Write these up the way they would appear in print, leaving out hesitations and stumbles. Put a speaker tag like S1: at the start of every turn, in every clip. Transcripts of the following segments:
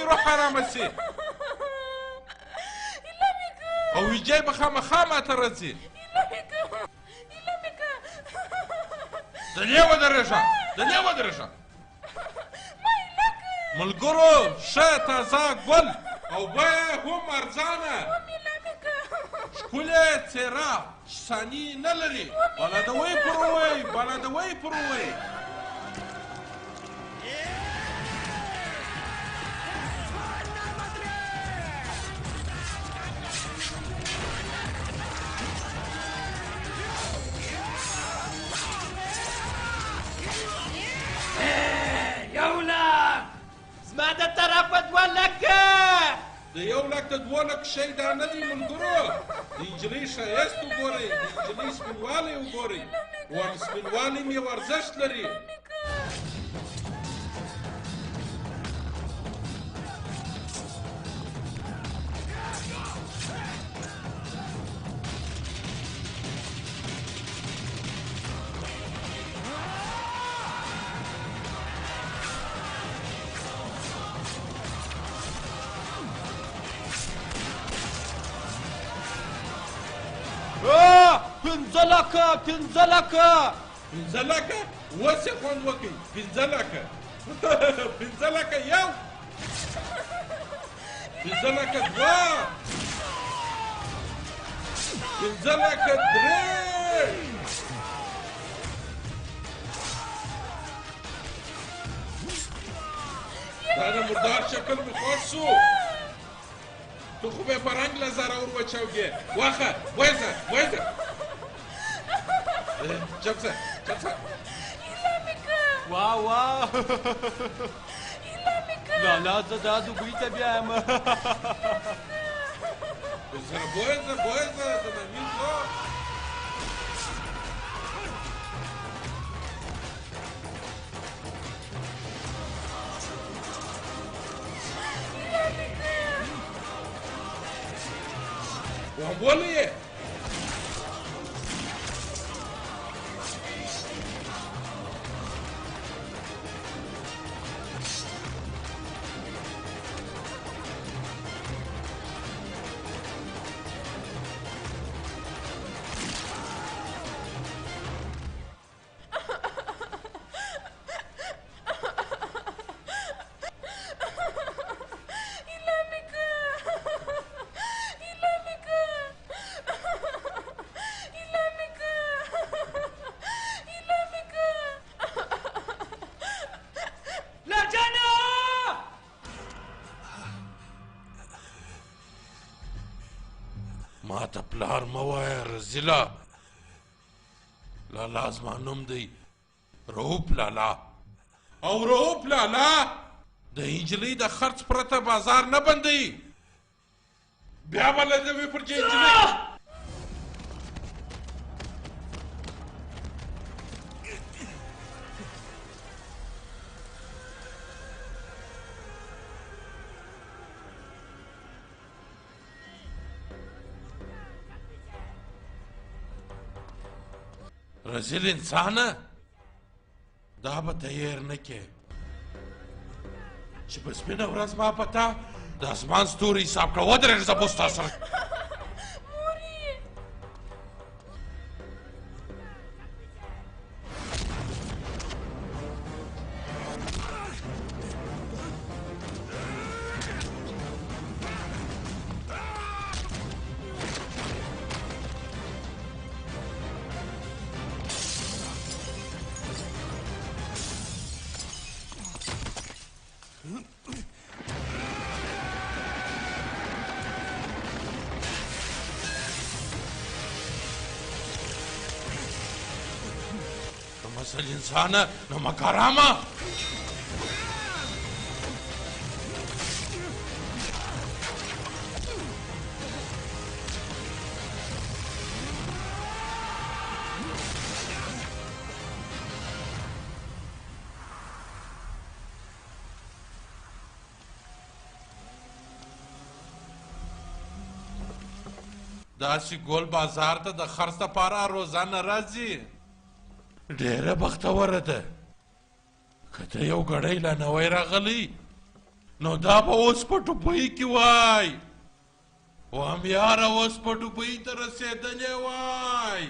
S1: دوی روح ارامه سي او ویجی به خامخا ماته راځي د دې ودرېږه د دې ودرېږه ملګرو ښه تازه ګل او بیه هم ارزانه ښکلې څېره شاني نه لري بلدوی پروی بلدوی پروی
S2: زما د طرفه 2 لکه
S1: د 1 لک د 2 لک شی دا نه دی ملګرو د نجلۍ ښایست وګورئ د نجلۍ سپینوالی وګورئ وام سپینوالی مې ارزښت لري
S2: پنځه لکه
S1: اوس یې خوند وکړئ 5 لکه 5 لکه یو 5 لکه 2 5 لکه 3 دا د مردار شکل مې خوښ شو تو خو به په رنګ له زره ور وچوګې واخه وایزه چپسه
S2: واه لالا زه دا دوبۍ ته بیایم
S1: زره بویزه د نمین زور وامبولی ما ته پلار مه وایه رزیله لالا زما نوم دی رؤوف لالا او رؤوف لالا د انجلۍ د خرڅ پرته بازار نه بندوي بیا به لګوي پر چې انجلۍ رزیل انسانه دا به ته هیر نه کې چې په سپینه ورځ ما په تا د اسمان ستوري حساب کړه ودرېږه زه به ستا سره مثل انسانه نو مکرامه داسې ګل بازار ته د خرڅ دپاره روزانه راځي ډېره بختوره ده که ته یو ګړی لا نوی راغلی نو دا به اوس په ټوپۍ کې وای وایم یاره اوس په ټوپۍ ته رسېدلې وای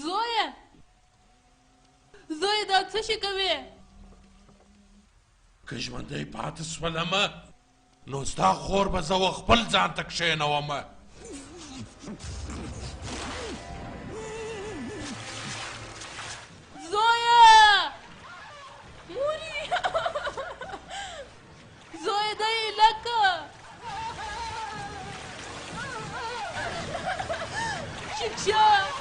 S3: زویه زویه دا څه شي کوې
S1: که ژوندی پاتې سولمه نو ستا خور به زه خپل ځان ته کښېنومه
S3: زویه مورې زویه دا یې لکه شکشه